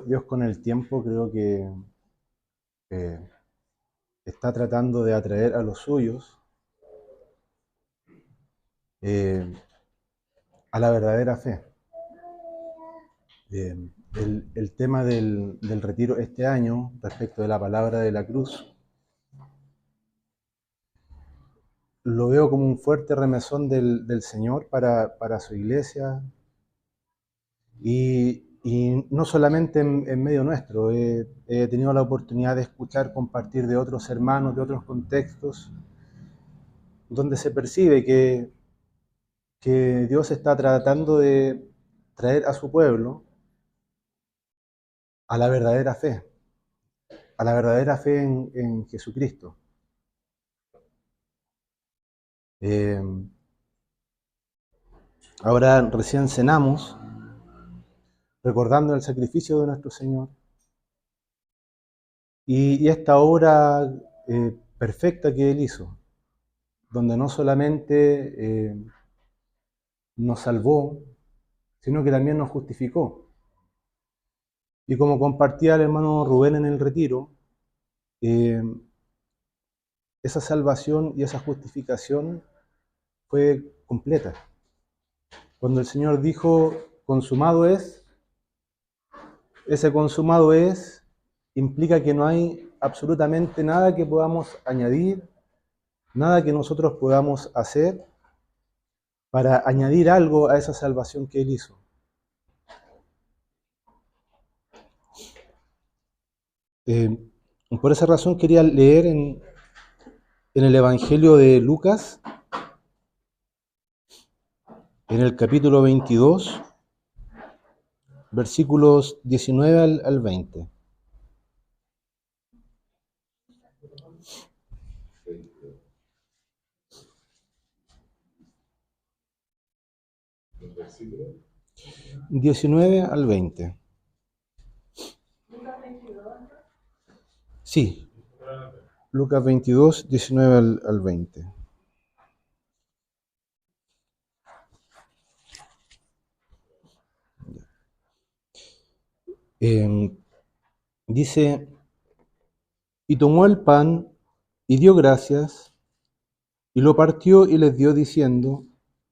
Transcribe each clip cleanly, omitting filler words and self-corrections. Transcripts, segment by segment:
Dios con el tiempo creo que eh, está tratando de atraer a los suyos eh, a la verdadera fe. Eh, el tema del retiro este año, respecto de la palabra de la cruz, lo veo como un fuerte remesón del Señor para su iglesia y no solamente en medio nuestro. He tenido la oportunidad de escuchar, compartir de otros hermanos, de otros contextos, donde se percibe que Dios está tratando de traer a su pueblo a la verdadera fe, a la verdadera fe en Jesucristo. Eh, Ahora recién cenamos, recordando el sacrificio de nuestro Señor y esta obra perfecta que Él hizo, donde no solamente nos salvó, sino que también nos justificó. Y como compartía el hermano Rubén en el retiro, eh, esa salvación y esa justificación fue completa. Cuando el Señor dijo, consumado es, ese consumado es implica que no hay absolutamente nada que podamos añadir, nada que nosotros podamos hacer para añadir algo a esa salvación que Él hizo. Eh, por esa razón quería leer en el Evangelio de Lucas, en el capítulo 22, versículos 19 al 20. ¿Los versículos? 19 al 20. Sí, Lucas 22, 19 al 20. Eh, Dice, y tomó el pan y dio gracias y lo partió y les dio diciendo,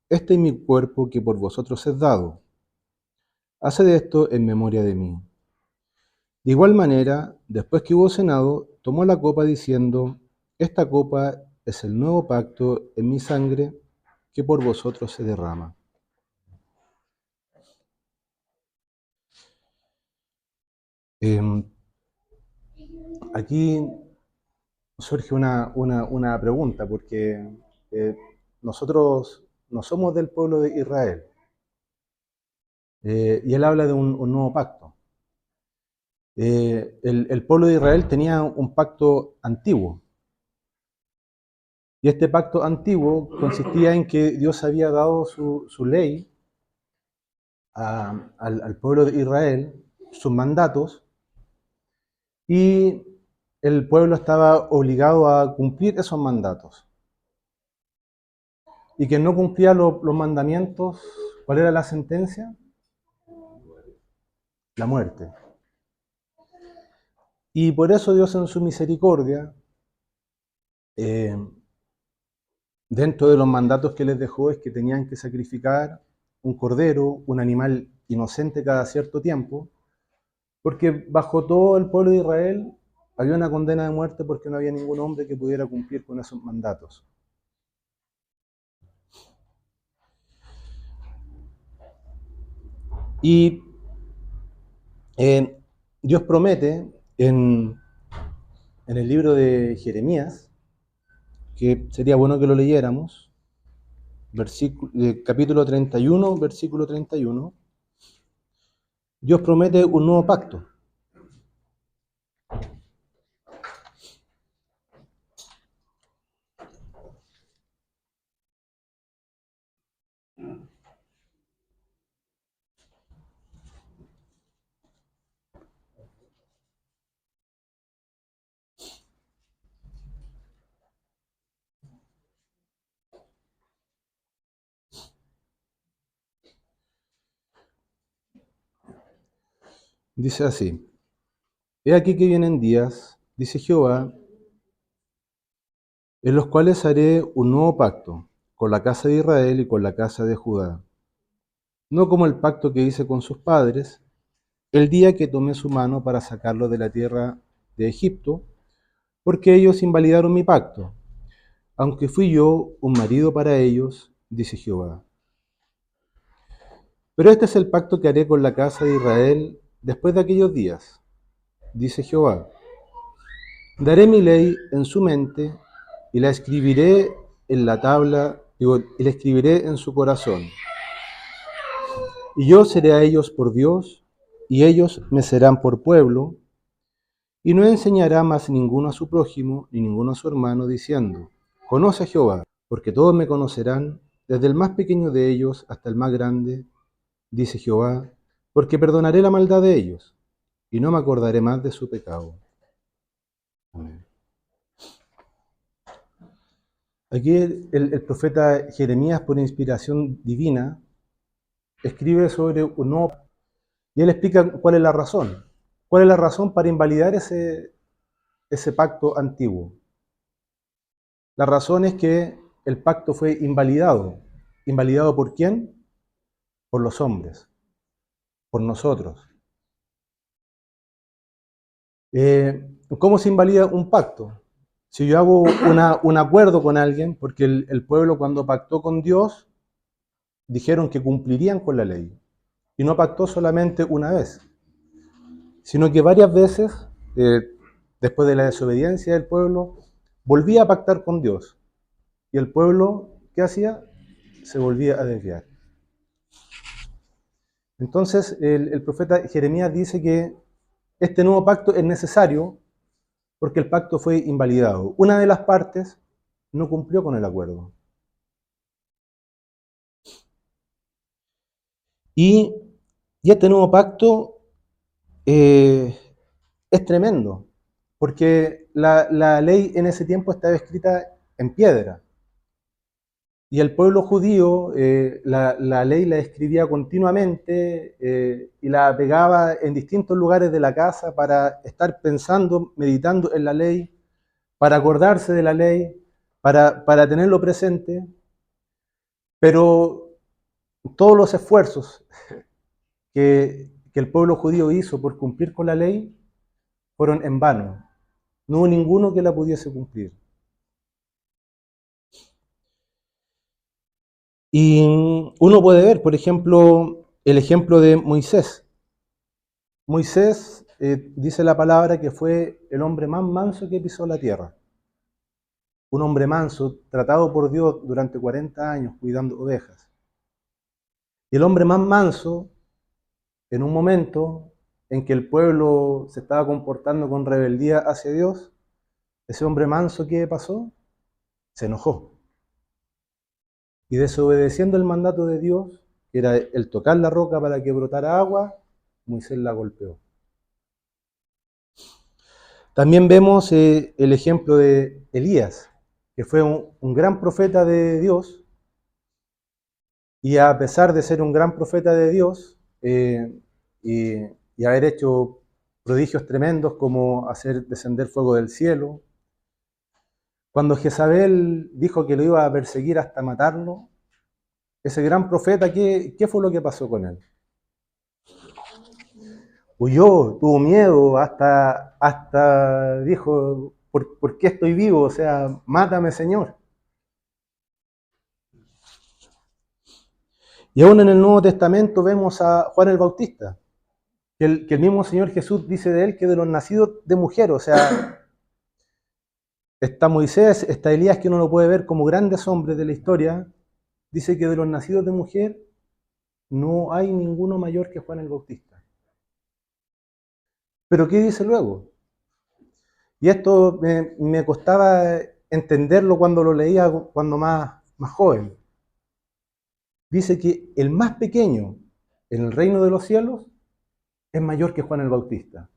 este es mi cuerpo que por vosotros es dado. Haced esto en memoria de mí. De igual manera, después que hubo cenado, tomó la copa diciendo, esta copa es el nuevo pacto en mi sangre que por vosotros se derrama. Aquí surge una pregunta, porque nosotros no somos del pueblo de Israel, y él habla de un nuevo pacto. El pueblo de Israel tenía un pacto antiguo, y este pacto antiguo consistía en que Dios había dado su ley al pueblo de Israel, sus mandatos, y el pueblo estaba obligado a cumplir esos mandatos. Y quien no cumplía los mandamientos, ¿cuál era la sentencia? La muerte. Y por eso Dios en su misericordia, eh, dentro de los mandatos que les dejó, es que tenían que sacrificar un cordero, un animal inocente cada cierto tiempo, porque bajo todo el pueblo de Israel había una condena de muerte porque no había ningún hombre que pudiera cumplir con esos mandatos. Y Dios promete en el libro de Jeremías, que sería bueno que lo leyéramos, capítulo 31, versículo 31, Dios promete un nuevo pacto. Dice así: He aquí que vienen días, dice Jehová, en los cuales haré un nuevo pacto con la casa de Israel y con la casa de Judá, no como el pacto que hice con sus padres, el día que tomé su mano para sacarlo de la tierra de Egipto, porque ellos invalidaron mi pacto, aunque fui yo un marido para ellos, dice Jehová. Pero este es el pacto que haré con la casa de Israel después de aquellos días, dice Jehová. Daré mi ley en su mente y la escribiré en la tabla, y la escribiré en su corazón. Y yo seré a ellos por Dios, y ellos me serán por pueblo, y no enseñará más ninguno a su prójimo, ni ninguno a su hermano, diciendo, conoce a Jehová, porque todos me conocerán, desde el más pequeño de ellos hasta el más grande, dice Jehová, porque perdonaré la maldad de ellos, y no me acordaré más de su pecado. Amén. Aquí el profeta Jeremías, por inspiración divina, escribe sobre un nuevo, y él explica cuál es la razón. ¿Cuál es la razón para invalidar ese pacto antiguo? La razón es que el pacto fue invalidado. ¿Invalidado por quién? Por los hombres, por nosotros. ¿Cómo se invalida un pacto? Si yo hago un acuerdo con alguien, porque el pueblo cuando pactó con Dios, dijeron que cumplirían con la ley. Y no pactó solamente una vez, sino que varias veces, después de la desobediencia del pueblo, volvía a pactar con Dios. Y el pueblo, ¿qué hacía? Se volvía a desviar. Entonces, el profeta Jeremías dice que este nuevo pacto es necesario porque el pacto fue invalidado. Una de las partes no cumplió con el acuerdo. Y este nuevo pacto es tremendo, porque la ley en ese tiempo estaba escrita en piedra. Y el pueblo judío la ley la escribía continuamente y la pegaba en distintos lugares de la casa para estar pensando, meditando en la ley, para acordarse de la ley, para tenerlo presente. Pero todos los esfuerzos que el pueblo judío hizo por cumplir con la ley fueron en vano. No hubo ninguno que la pudiese cumplir. Y uno puede ver, por ejemplo, el ejemplo de Moisés. Moisés, dice la palabra, que fue el hombre más manso que pisó la tierra. Un hombre manso, tratado por Dios durante 40 años cuidando ovejas. Y el hombre más manso, en un momento en que el pueblo se estaba comportando con rebeldía hacia Dios, ese hombre manso, ¿qué pasó? Se enojó. Y desobedeciendo el mandato de Dios, que era el tocar la roca para que brotara agua, Moisés la golpeó. También vemos el ejemplo de Elías, que fue un gran profeta de Dios, y a pesar de ser un gran profeta de Dios y haber hecho prodigios tremendos como hacer descender fuego del cielo, cuando Jezabel dijo que lo iba a perseguir hasta matarlo, ese gran profeta, ¿qué fue lo que pasó con él? Huyó, tuvo miedo, hasta dijo, ¿por qué estoy vivo? O sea, mátame, Señor. Y aún en el Nuevo Testamento vemos a Juan el Bautista, que el mismo Señor Jesús dice de él que de los nacidos de mujer, o sea, está Moisés, está Elías, que uno lo puede ver como grandes hombres de la historia, dice que de los nacidos de mujer no hay ninguno mayor que Juan el Bautista. Pero ¿qué dice luego? Y esto me costaba entenderlo cuando lo leía, cuando más joven. Dice que el más pequeño en el reino de los cielos es mayor que Juan el Bautista.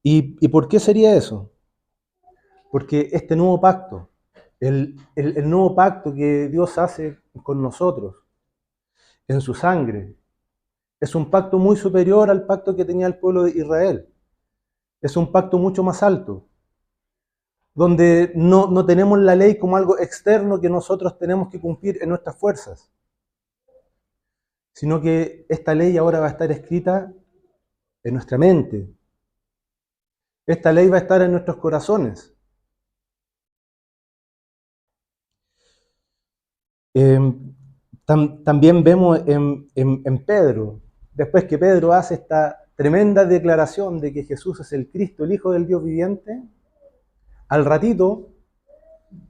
¿Y por qué sería eso? Porque este nuevo pacto, el nuevo pacto que Dios hace con nosotros, en su sangre. Es un pacto muy superior al pacto que tenía el pueblo de Israel. Es un pacto mucho más alto, donde no tenemos la ley como algo externo que nosotros tenemos que cumplir en nuestras fuerzas, sino que esta ley ahora va a estar escrita en nuestra mente. Esta ley va a estar en nuestros corazones. También vemos en Pedro, después que Pedro hace esta tremenda declaración de que Jesús es el Cristo, el Hijo del Dios viviente, al ratito,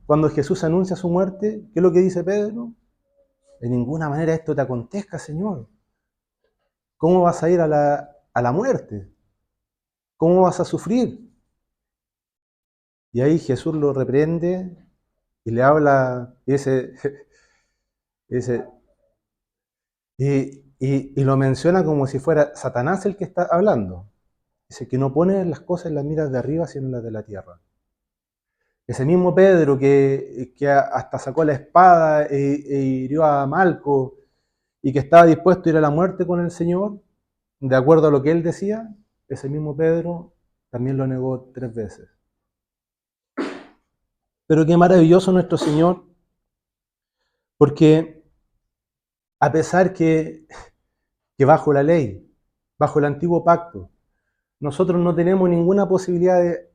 cuando Jesús anuncia su muerte, ¿qué es lo que dice Pedro? De ninguna manera esto te acontezca, Señor. ¿Cómo vas a ir a la muerte? ¿Cómo vas a sufrir? Y ahí Jesús lo reprende y le habla y dice, y lo menciona como si fuera Satanás el que está hablando. Dice que no pone las cosas en las miras de arriba, sino en las de la tierra. Ese mismo Pedro que hasta sacó la espada e hirió a Malco y que estaba dispuesto a ir a la muerte con el Señor, de acuerdo a lo que él decía, ese mismo Pedro también lo negó 3 veces. Pero qué maravilloso nuestro Señor, porque a pesar que bajo la ley, bajo el antiguo pacto, nosotros no tenemos ninguna posibilidad de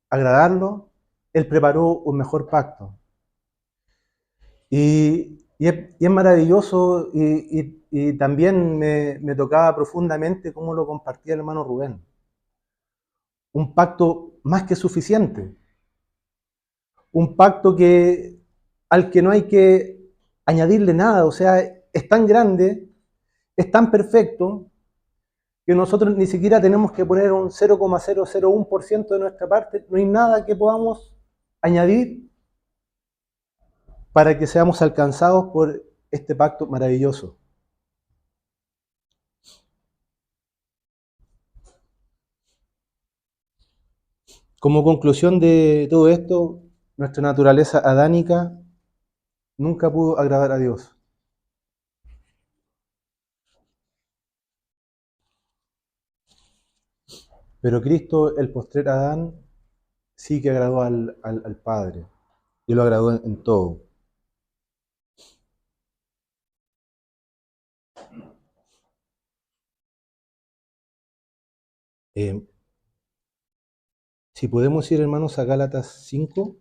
agradarlo, Él preparó un mejor pacto. Y es maravilloso y también me tocaba profundamente cómo lo compartía el hermano Rubén. Un pacto más que suficiente. Un pacto al que no hay que añadirle nada. O sea, es tan grande, es tan perfecto, que nosotros ni siquiera tenemos que poner un 0,001% de nuestra parte. No hay nada que podamos añadir para que seamos alcanzados por este pacto maravilloso. Como conclusión de todo esto, nuestra naturaleza adánica nunca pudo agradar a Dios. Pero Cristo, el postrer Adán, sí que agradó al Padre y lo agradó en todo. Eh, si podemos ir, hermanos, a Gálatas 5.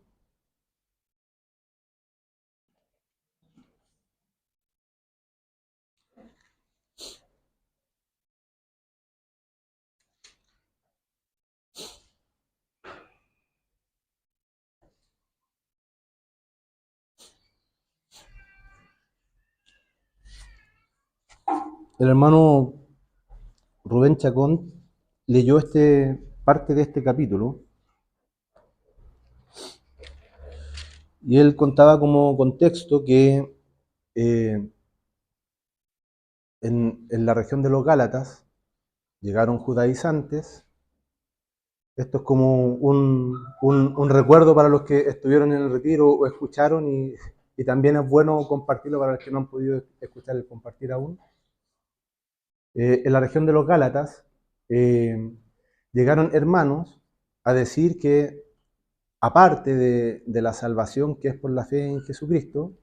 El hermano Rubén Chacón leyó parte de este capítulo y él contaba como contexto que en la región de los Gálatas llegaron judaizantes. Esto es como un recuerdo para los que estuvieron en el retiro o escucharon y también es bueno compartirlo para los que no han podido escuchar el compartir aún. En la región de los Gálatas llegaron hermanos a decir que aparte de la salvación que es por la fe en Jesucristo,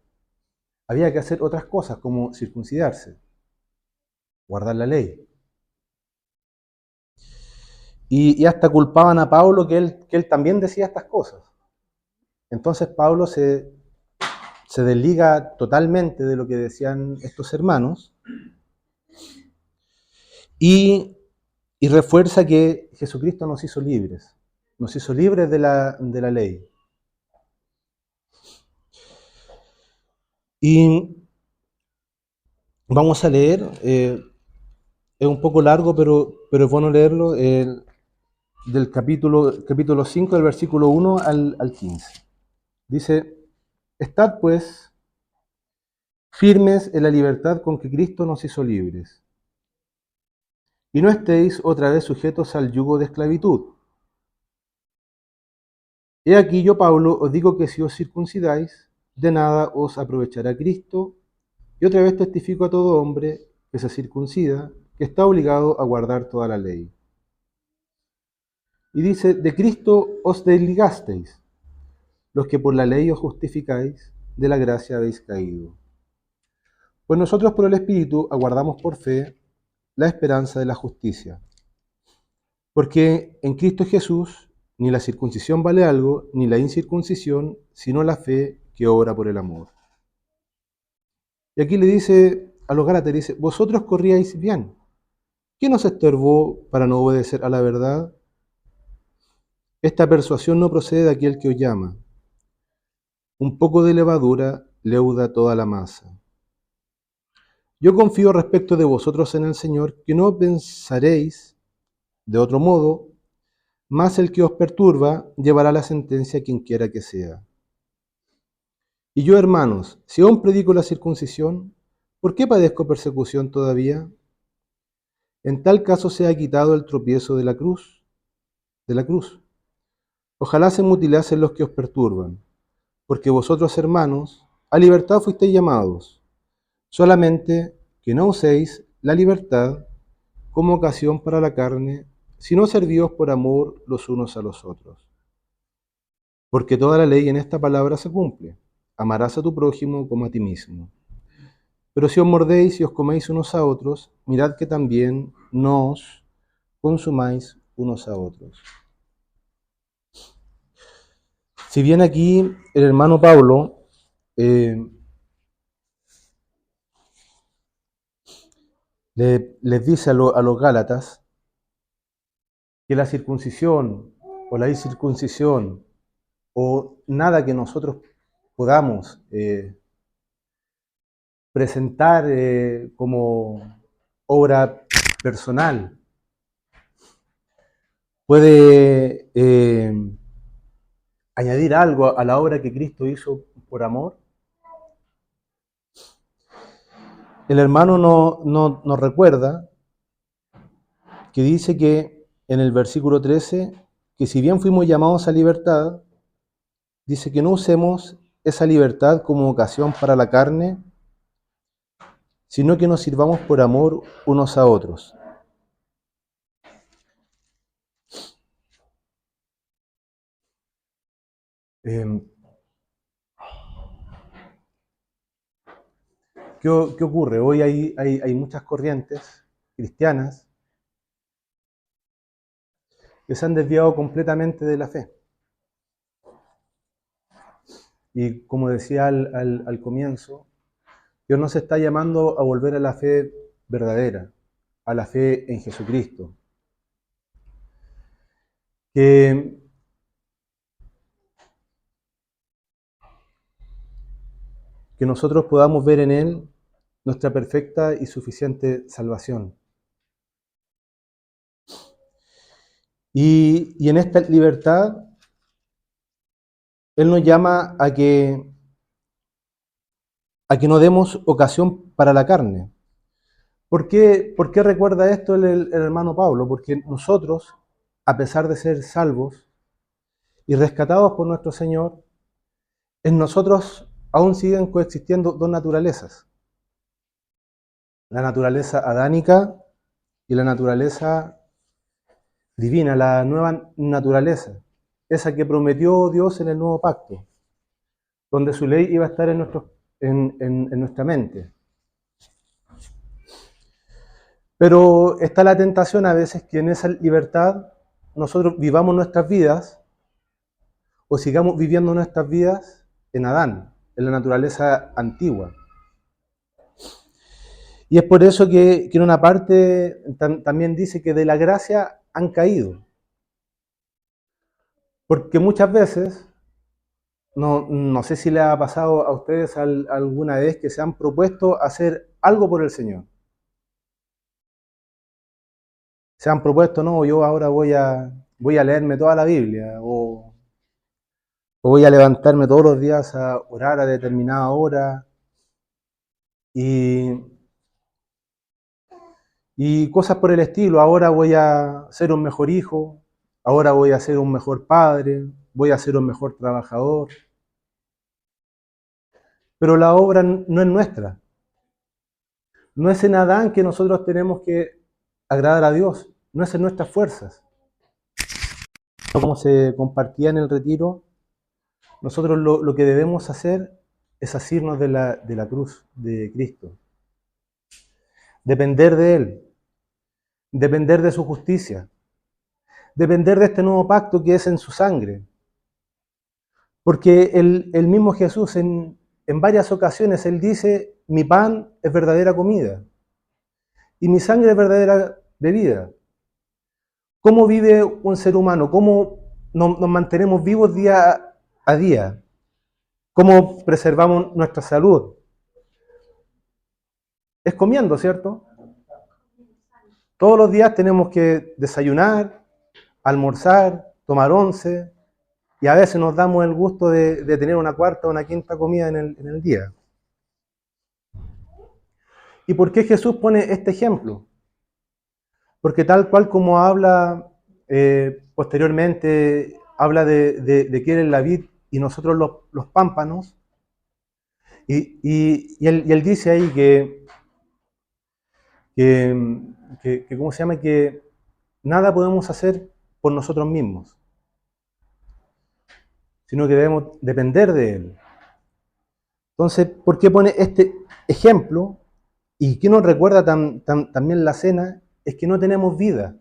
había que hacer otras cosas como circuncidarse, guardar la ley. Y hasta culpaban a Pablo que él también decía estas cosas. Entonces Pablo se desliga totalmente de lo que decían estos hermanos y refuerza que Jesucristo nos hizo libres de la ley. Y vamos a leer, es un poco largo, pero es bueno leerlo, del capítulo 5, del versículo 1 al 15. Dice, estad pues firmes en la libertad con que Cristo nos hizo libres, y no estéis otra vez sujetos al yugo de esclavitud. He aquí yo, Pablo, os digo que si os circuncidáis, de nada os aprovechará Cristo, Y otra vez testifico a todo hombre que se circuncida, que está obligado a guardar toda la ley. Y dice, de Cristo os desligasteis, los que por la ley os justificáis, de la gracia habéis caído. Pues nosotros por el Espíritu aguardamos por fe la esperanza de la justicia. Porque en Cristo Jesús ni la circuncisión vale algo, ni la incircuncisión, sino la fe que obra por el amor. Y aquí le dice a los Gálatas, dice, vosotros corríais bien. ¿Quién os estorbó para no obedecer a la verdad? Esta persuasión no procede de aquel que os llama. Un poco de levadura leuda toda la masa. Yo confío respecto de vosotros en el Señor, que no pensaréis de otro modo, mas el que os perturba llevará la sentencia quien quiera que sea. Y yo, hermanos, si aún predico la circuncisión, ¿por qué padezco persecución todavía? En tal caso se ha quitado el tropiezo de la cruz. Ojalá se mutilasen los que os perturban, porque vosotros, hermanos, a libertad fuisteis llamados, solamente que no uséis la libertad como ocasión para la carne, sino servíos por amor los unos a los otros. Porque toda la ley en esta palabra se cumple: amarás a tu prójimo como a ti mismo. Pero si os mordéis y os coméis unos a otros, mirad que también no os consumáis unos a otros. Si bien aquí el hermano Pablo les dice a los Gálatas que la circuncisión o la incircuncisión o nada que nosotros podamos presentar como obra personal puede añadir algo a la obra que Cristo hizo por amor. El hermano nos recuerda que dice que en el versículo 13, que si bien fuimos llamados a libertad, dice que no usemos esa libertad como ocasión para la carne, sino que nos sirvamos por amor unos a otros. ¿Qué ocurre? Hoy hay muchas corrientes cristianas que se han desviado completamente de la fe. Y como decía al comienzo, Dios nos está llamando a volver a la fe verdadera, a la fe en Jesucristo. Que nosotros podamos ver en Él nuestra perfecta y suficiente salvación. Y en esta libertad, Él nos llama a que no demos ocasión para la carne. ¿Por qué recuerda esto el hermano Pablo? Porque nosotros, a pesar de ser salvos y rescatados por nuestro Señor, en nosotros aún siguen coexistiendo dos naturalezas. La naturaleza adánica y la naturaleza divina, la nueva naturaleza, esa que prometió Dios en el nuevo pacto, donde su ley iba a estar en nuestra mente. Pero está la tentación a veces que en esa libertad nosotros vivamos nuestras vidas o sigamos viviendo nuestras vidas en Adán, en la naturaleza antigua. Y es por eso que en una parte también dice que de la gracia han caído. Porque muchas veces, no sé si le ha pasado a ustedes alguna vez que se han propuesto hacer algo por el Señor. Se han propuesto, no, yo ahora voy a leerme toda la Biblia, o voy a levantarme todos los días a orar a determinada hora, y cosas por el estilo. Ahora voy a ser un mejor hijo, ahora voy a ser un mejor padre, voy a ser un mejor trabajador. Pero la obra no es nuestra. No es en Adán que nosotros tenemos que agradar a Dios, no es en nuestras fuerzas. Como se compartía en el retiro, nosotros lo que debemos hacer es asirnos de la cruz de Cristo, depender de Él, depender de su justicia, depender de este nuevo pacto que es en su sangre. Porque el mismo Jesús en varias ocasiones, Él dice, mi pan es verdadera comida y mi sangre es verdadera bebida. ¿Cómo vive un ser humano? ¿Cómo nos mantenemos vivos día a día? ¿Cómo preservamos nuestra salud? Es comiendo, ¿cierto? Todos los días tenemos que desayunar, almorzar, tomar once, y a veces nos damos el gusto de tener una cuarta o una quinta comida en el día. ¿Y por qué Jesús pone este ejemplo? Porque tal cual como habla posteriormente, habla de que Él es la vid y nosotros los pámpanos, y él dice ahí ¿cómo se llama? Que nada podemos hacer por nosotros mismos, sino que debemos depender de Él. Entonces, ¿por qué pone este ejemplo? ¿Y qué nos recuerda también la cena? Es que no tenemos vida,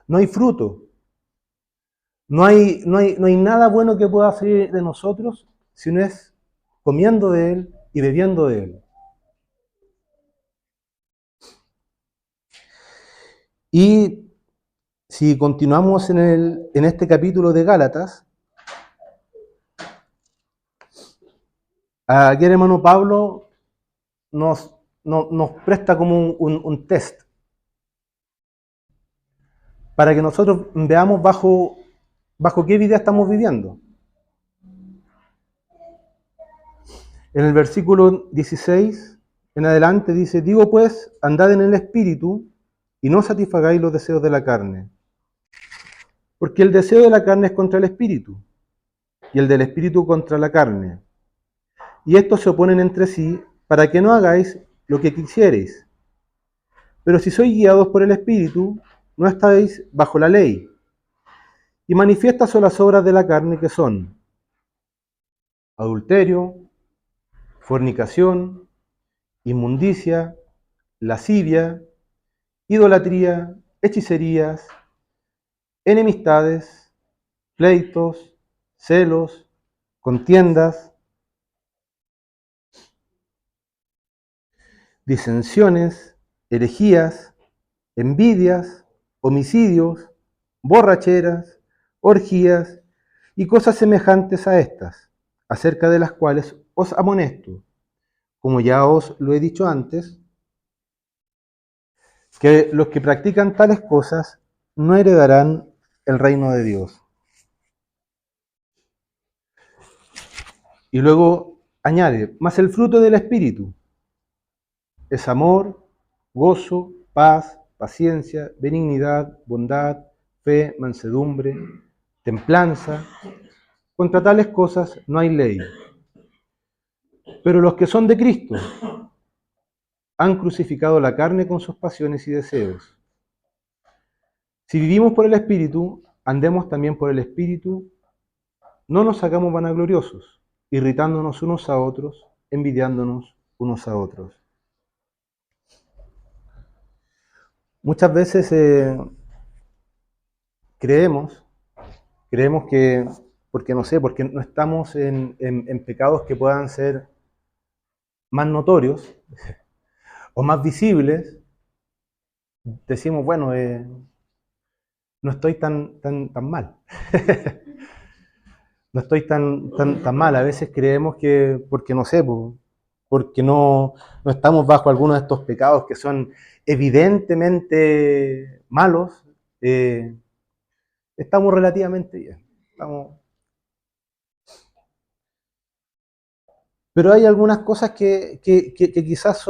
no hay fruto, no hay nada bueno que pueda salir de nosotros si no es comiendo de Él y bebiendo de Él. Y si continuamos en este capítulo de Gálatas, aquí el hermano Pablo nos presta como un test para que nosotros veamos bajo qué vida estamos viviendo. En el versículo 16 en adelante dice, digo pues, andad en el Espíritu y no satisfagáis los deseos de la carne. Porque el deseo de la carne es contra el Espíritu y el del Espíritu contra la carne. Y estos se oponen entre sí para que no hagáis lo que quisierais. Pero si sois guiados por el Espíritu, no estáis bajo la ley. Y manifiestas son las obras de la carne que son adulterio, fornicación, inmundicia, lascivia, idolatría, hechicerías, enemistades, pleitos, celos, contiendas, disensiones, herejías, envidias, homicidios, borracheras, orgías y cosas semejantes a estas, acerca de las cuales os amonesto, como ya os lo he dicho antes, que los que practican tales cosas no heredarán el reino de Dios. Y luego añade, mas el fruto del Espíritu es amor, gozo, paz, paciencia, benignidad, bondad, fe, mansedumbre, templanza. Contra tales cosas no hay ley. Pero los que son de Cristo han crucificado la carne con sus pasiones y deseos. Si vivimos por el Espíritu, andemos también por el Espíritu, no nos hagamos vanagloriosos, irritándonos unos a otros, envidiándonos unos a otros. Muchas veces creemos que, porque no estamos en pecados que puedan ser más notorios o más visibles, decimos, bueno, no estoy tan mal. No estoy tan mal. A veces creemos que, porque no sé, porque no estamos bajo alguno de estos pecados que son evidentemente malos, estamos relativamente bien. Pero hay algunas cosas que quizás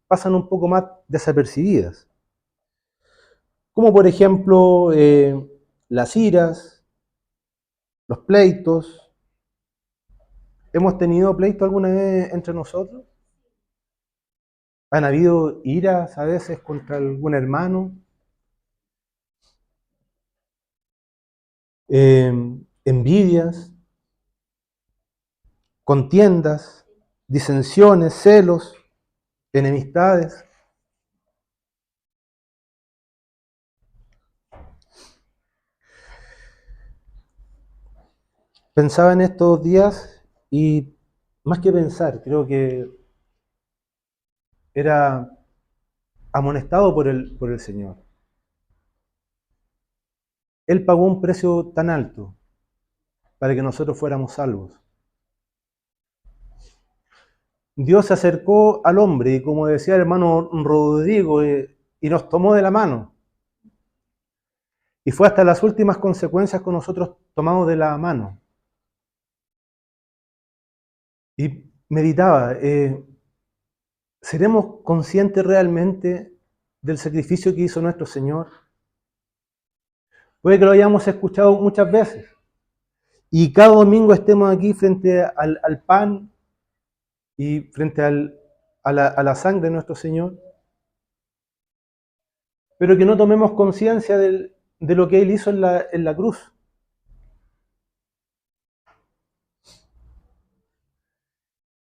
pasan un poco más desapercibidas. Como por ejemplo las iras, los pleitos. ¿Hemos tenido pleito alguna vez entre nosotros? Han habido iras a veces contra algún hermano, envidias, contiendas, disensiones, celos, enemistades. Pensaba en estos días y más que pensar, creo que era amonestado por el Señor. Él pagó un precio tan alto para que nosotros fuéramos salvos. Dios se acercó al hombre y, como decía el hermano Rodrigo, y nos tomó de la mano. Y fue hasta las últimas consecuencias con nosotros tomados de la mano. Y meditaba, ¿seremos conscientes realmente del sacrificio que hizo nuestro Señor? Puede que lo hayamos escuchado muchas veces. Y cada domingo estemos aquí frente al pan y frente a la sangre de nuestro Señor. Pero que no tomemos conciencia de lo que Él hizo en la cruz.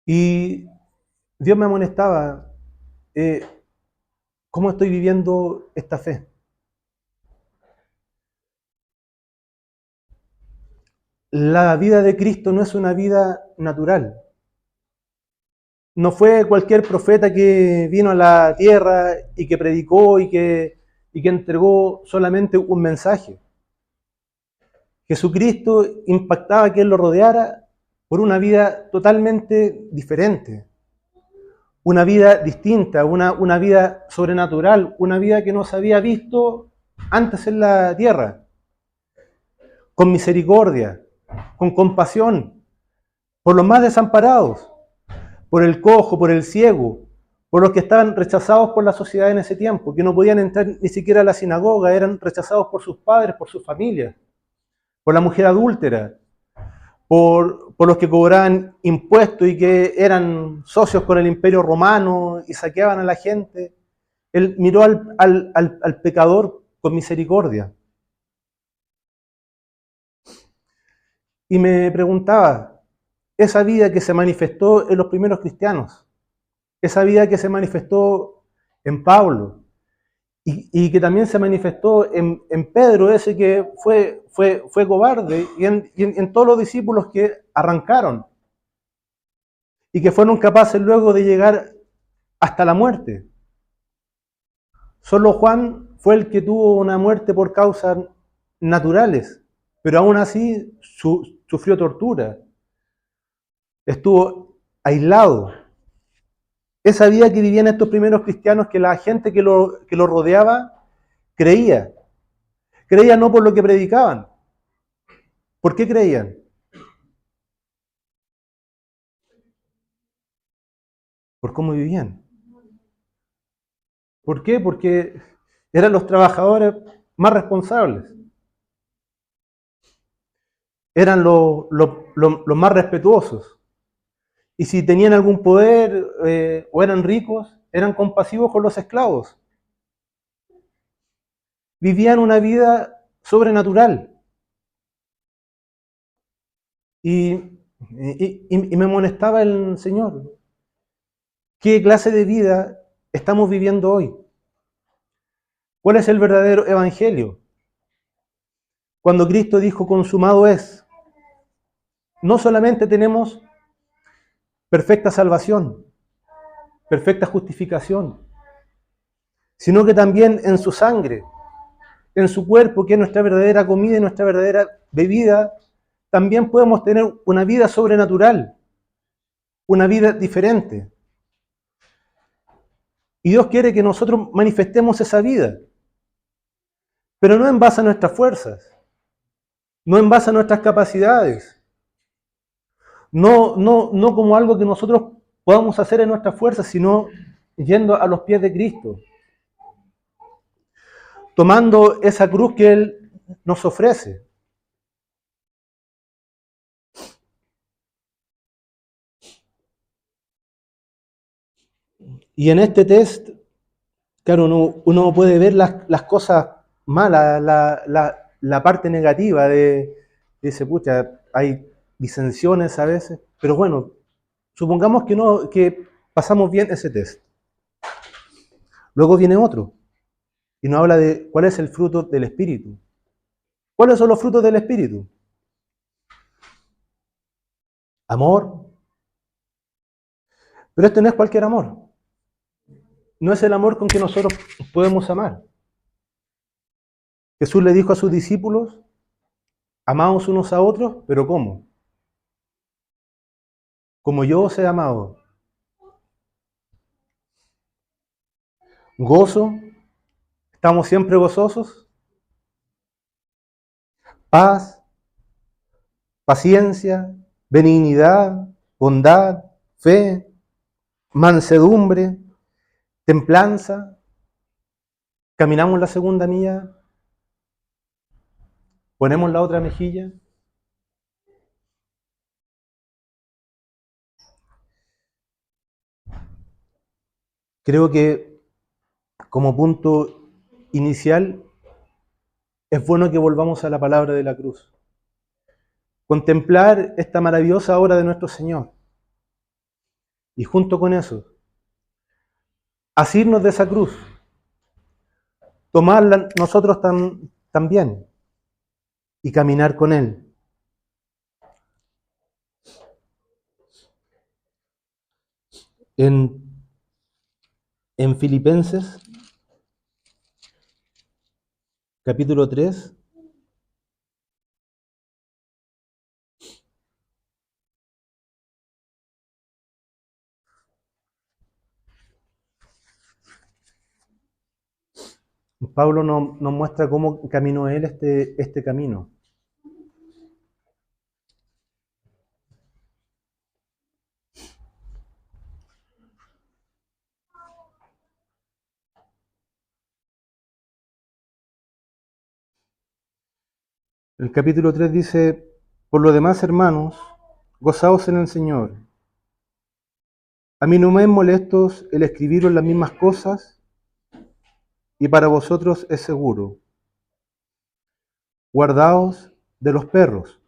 Y Dios me amonestaba, ¿cómo estoy viviendo esta fe? La vida de Cristo no es una vida natural. No fue cualquier profeta que vino a la tierra y que predicó y que entregó solamente un mensaje. Jesucristo impactaba a quien lo rodeara por una vida totalmente diferente, una vida distinta, una vida sobrenatural, una vida que no se había visto antes en la tierra, con misericordia, con compasión, por los más desamparados, por el cojo, por el ciego, por los que estaban rechazados por la sociedad en ese tiempo, que no podían entrar ni siquiera a la sinagoga, eran rechazados por sus padres, por sus familias, por la mujer adúltera, por los que cobraban impuestos y que eran socios con el imperio romano y saqueaban a la gente. Él miró al pecador con misericordia. Y me preguntaba, esa vida que se manifestó en los primeros cristianos, esa vida que se manifestó en Pablo, y que también se manifestó en Pedro, ese que fue cobarde, y en todos los discípulos que arrancaron, y que fueron capaces luego de llegar hasta la muerte. Solo Juan fue el que tuvo una muerte por causas naturales, pero aún así sufrió tortura, estuvo aislado. Esa vida que vivían estos primeros cristianos, que la gente que lo rodeaba creía. Creían no por lo que predicaban. ¿Por qué creían? Por cómo vivían. ¿Por qué? Porque eran los trabajadores más responsables. Eran los más respetuosos. Y si tenían algún poder o eran ricos, eran compasivos con los esclavos. Vivían una vida sobrenatural. Y me molestaba el Señor. ¿Qué clase de vida estamos viviendo hoy? ¿Cuál es el verdadero evangelio? Cuando Cristo dijo consumado es, no solamente tenemos perfecta salvación, perfecta justificación, sino que también en su sangre, en su cuerpo, que es nuestra verdadera comida y nuestra verdadera bebida, también podemos tener una vida sobrenatural, una vida diferente. Y Dios quiere que nosotros manifestemos esa vida, pero no en base a nuestras fuerzas, no en base a nuestras capacidades, no como algo que nosotros podamos hacer en nuestras fuerzas, sino yendo a los pies de Cristo, tomando esa cruz que Él nos ofrece. Y en este test, claro, uno puede ver las cosas malas, la parte negativa dice, pucha, hay disensiones a veces, pero bueno, supongamos que no, que pasamos bien ese test. Luego viene otro, y nos habla de cuál es el fruto del Espíritu. ¿Cuáles son los frutos del Espíritu? Amor. Pero este no es cualquier amor. No es el amor con que nosotros podemos amar. Jesús le dijo a sus discípulos, amaos unos a otros, pero ¿cómo? Como yo os he amado. Gozo, estamos siempre gozosos. Paz, paciencia, benignidad, bondad, fe, mansedumbre, templanza. Caminamos la segunda milla, ponemos la otra mejilla. Creo que como punto inicial es bueno que volvamos a la palabra de la cruz. Contemplar esta maravillosa obra de nuestro Señor. Y junto con eso, asirnos de esa cruz, tomarla nosotros también y caminar con Él. En Filipenses, capítulo 3, Pablo nos muestra cómo caminó él este camino. El capítulo 3 dice, por lo demás, hermanos, gozaos en el Señor. A mí no me es molesto el escribiros las mismas cosas y para vosotros es seguro. Guardaos de los perros,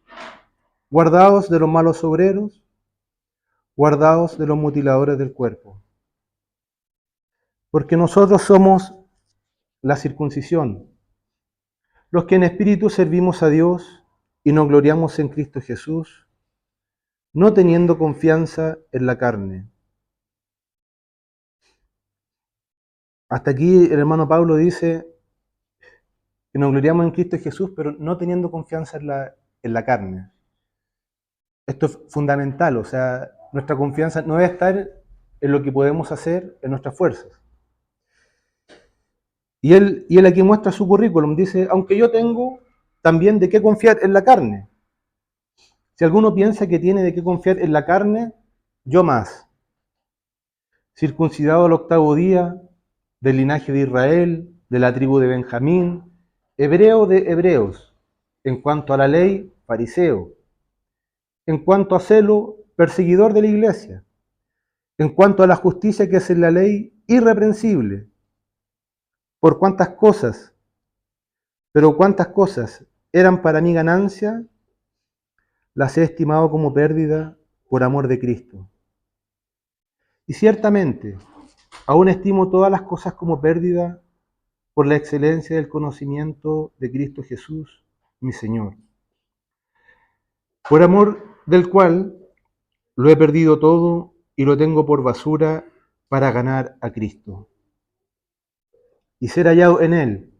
guardaos de los malos obreros, guardaos de los mutiladores del cuerpo. Porque nosotros somos la circuncisión, los que en espíritu servimos a Dios y nos gloriamos en Cristo Jesús, no teniendo confianza en la carne. Hasta aquí el hermano Pablo dice que nos gloriamos en Cristo Jesús, pero no teniendo confianza en la carne. Esto es fundamental, o sea, nuestra confianza no debe estar en lo que podemos hacer, en nuestras fuerzas. Y él aquí muestra su currículum, dice, aunque yo tengo también de qué confiar en la carne. Si alguno piensa que tiene de qué confiar en la carne, yo más. Circuncidado al 8º día, del linaje de Israel, de la tribu de Benjamín, hebreo de hebreos, en cuanto a la ley, fariseo, en cuanto a celo, perseguidor de la iglesia, en cuanto a la justicia que es en la ley, irreprensible. Por cuántas cosas, pero cuántas cosas eran para mí ganancia, las he estimado como pérdida por amor de Cristo. Y ciertamente, aún estimo todas las cosas como pérdida por la excelencia del conocimiento de Cristo Jesús, mi Señor, por amor del cual lo he perdido todo y lo tengo por basura para ganar a Cristo y ser hallado en Él,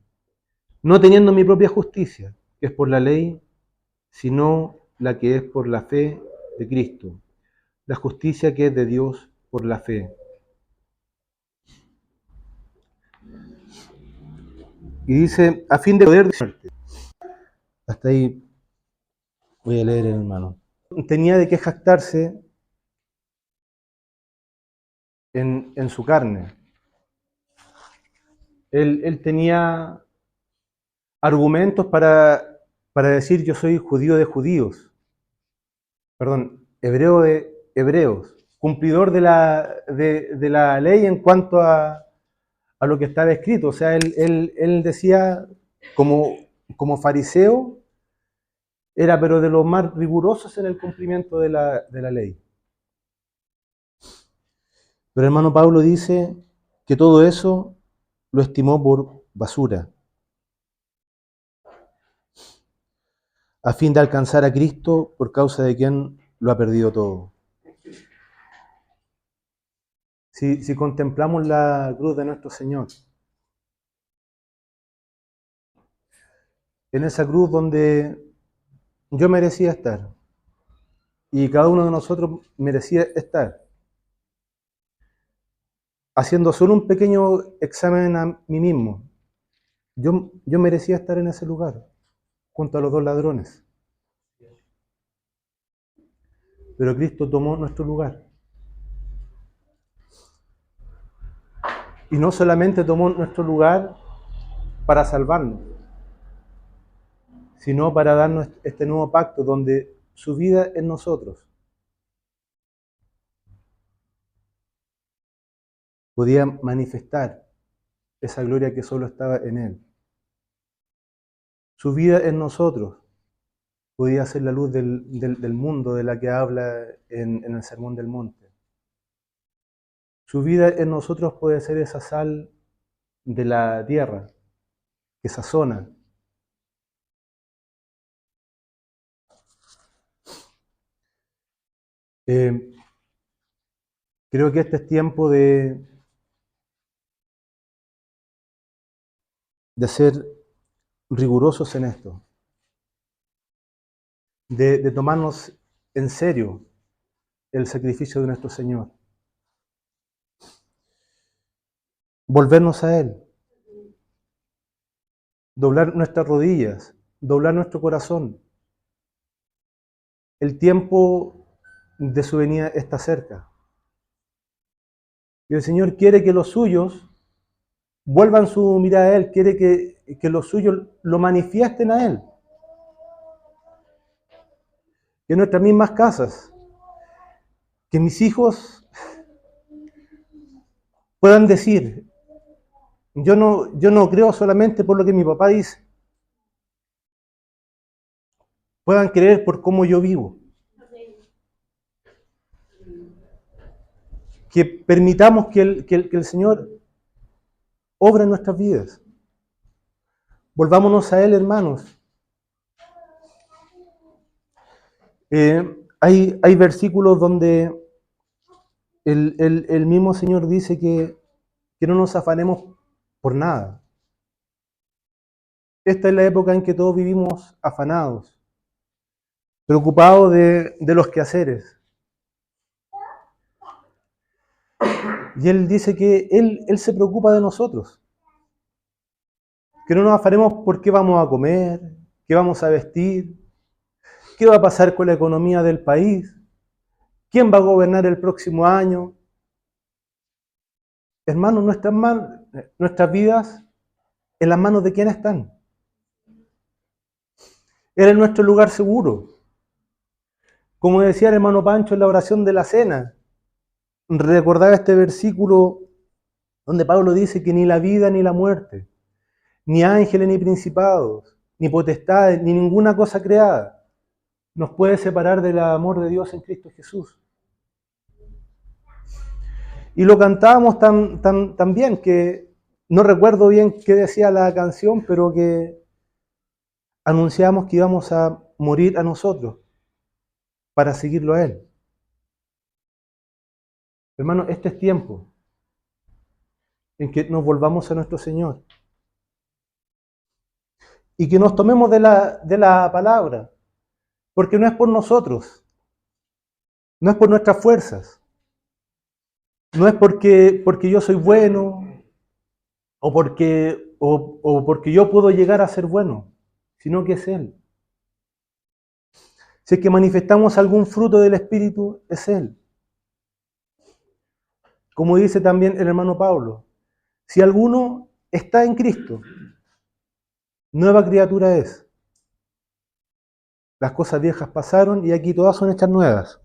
no teniendo mi propia justicia, que es por la ley, sino la que es por la fe de Cristo, la justicia que es de Dios por la fe. Y dice, a fin de poder decirte, hasta ahí voy a leer, hermano. Tenía de qué jactarse en su carne. Él tenía argumentos para decir yo soy judío de judíos, perdón, hebreo de hebreos, cumplidor de la ley en cuanto a lo que estaba escrito. O sea, él decía, como fariseo, era pero de los más rigurosos en el cumplimiento de la ley. Pero el hermano Pablo dice que todo eso lo estimó por basura, a fin de alcanzar a Cristo, por causa de quien lo ha perdido todo. Si contemplamos la cruz de nuestro Señor, en esa cruz donde yo merecía estar y cada uno de nosotros merecía estar, haciendo solo un pequeño examen a mí mismo, yo merecía estar en ese lugar, junto a los dos ladrones. Pero Cristo tomó nuestro lugar. Y no solamente tomó nuestro lugar para salvarnos, sino para darnos este nuevo pacto donde su vida en nosotros podía manifestar esa gloria que solo estaba en Él. Su vida en nosotros podía ser la luz del mundo de la que habla en el Sermón del Monte. Su vida en nosotros puede ser esa sal de la tierra que sazona. Creo que este es tiempo de ser rigurosos en esto, de tomarnos en serio el sacrificio de nuestro Señor. Volvernos a Él, doblar nuestras rodillas, doblar nuestro corazón. El tiempo de su venida está cerca. Y el Señor quiere que los suyos vuelvan su mirada a Él, quiere que los suyos lo manifiesten a Él. Que en nuestras mismas casas, que mis hijos puedan decir, yo no creo solamente por lo que mi papá dice, puedan creer por cómo yo vivo. Que permitamos que el Señor obra en nuestras vidas. Volvámonos a Él, hermanos. Hay versículos donde el mismo Señor dice que no nos afanemos por nada. Esta es la época en que todos vivimos afanados, preocupados de los quehaceres. Y Él dice que Él se preocupa de nosotros. Que no nos afanemos por qué vamos a comer, qué vamos a vestir, qué va a pasar con la economía del país, quién va a gobernar el próximo año. Hermanos, nuestras vidas, ¿en las manos de quién están? Él es nuestro lugar seguro. Como decía el hermano Pancho en la oración de la cena, recordaba este versículo donde Pablo dice que ni la vida ni la muerte, ni ángeles ni principados, ni potestades, ni ninguna cosa creada nos puede separar del amor de Dios en Cristo Jesús. Y lo cantábamos tan bien que no recuerdo bien qué decía la canción, pero que anunciábamos que íbamos a morir a nosotros para seguirlo a Él. Hermano, este es tiempo en que nos volvamos a nuestro Señor y que nos tomemos de la palabra, porque no es por nosotros, no es por nuestras fuerzas, no es porque yo soy bueno o porque yo puedo llegar a ser bueno, sino que es Él. Si es que manifestamos algún fruto del Espíritu, es Él. Como dice también el hermano Pablo, si alguno está en Cristo, nueva criatura es. Las cosas viejas pasaron y aquí todas son hechas nuevas.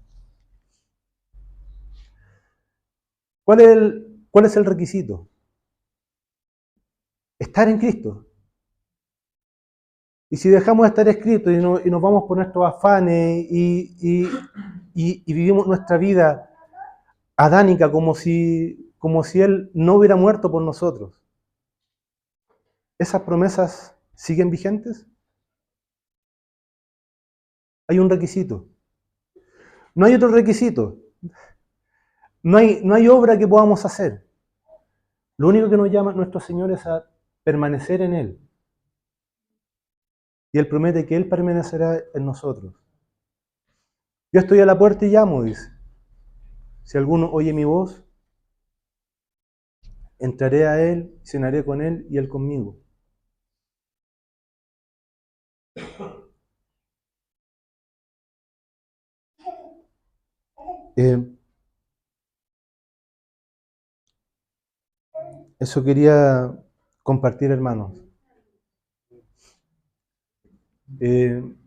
¿Cuál es el requisito? Estar en Cristo. Y si dejamos de estar escritos y nos vamos por nuestros afanes y vivimos nuestra vida adánica como si Él no hubiera muerto por nosotros, ¿esas promesas siguen vigentes? Hay un requisito. No hay otro requisito. No hay obra que podamos hacer. Lo único que nos llama nuestro Señor es a permanecer en Él. Y Él promete que Él permanecerá en nosotros. Yo estoy a la puerta y llamo, dice. Si alguno oye mi voz, entraré a Él, cenaré con Él y Él conmigo. Eso quería compartir, hermanos. El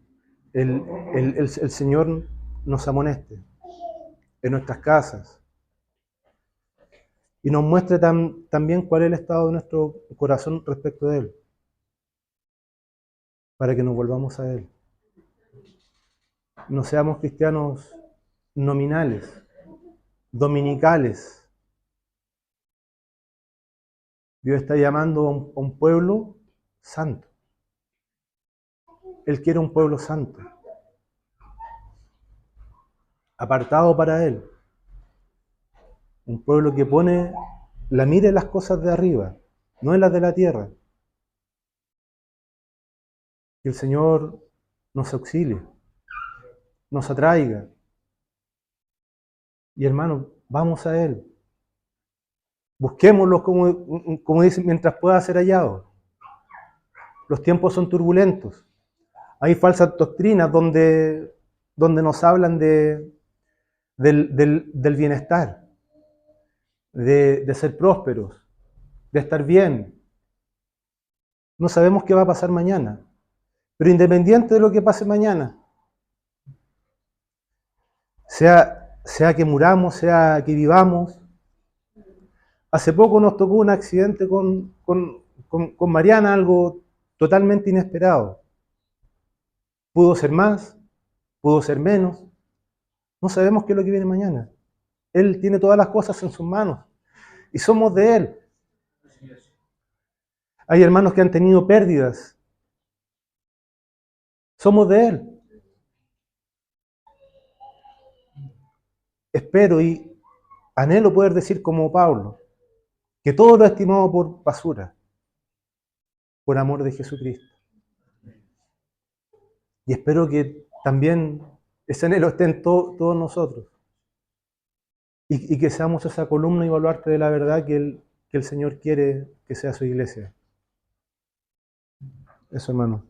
Señor nos amoneste en nuestras casas y nos muestre también cuál es el estado de nuestro corazón respecto de Él, para que nos volvamos a Él. No seamos cristianos nominales, dominicales. Dios está llamando a un pueblo santo. Él quiere un pueblo santo, apartado para Él. Un pueblo que pone la mira en las cosas de arriba, no en las de la tierra. Que el Señor nos auxilie, nos atraiga. Y hermanos, vamos a Él. Busquémoslo, como dicen, mientras pueda ser hallado. Los tiempos son turbulentos. Hay falsas doctrinas donde nos hablan del bienestar, de ser prósperos, de estar bien. No sabemos qué va a pasar mañana. Pero independiente de lo que pase mañana, sea que muramos, sea que vivamos. Hace poco nos tocó un accidente con Mariana, algo totalmente inesperado. Pudo ser más, pudo ser menos. No sabemos qué es lo que viene mañana. Él tiene todas las cosas en sus manos y somos de Él. Hay hermanos que han tenido pérdidas. Somos de Él. Espero y anhelo poder decir como Pablo, que todo lo he estimado por basura, por amor de Jesucristo. Y espero que también ese anhelo esté en todos nosotros. Y que seamos esa columna y baluarte de la verdad que el Señor quiere que sea su iglesia. Eso, hermano.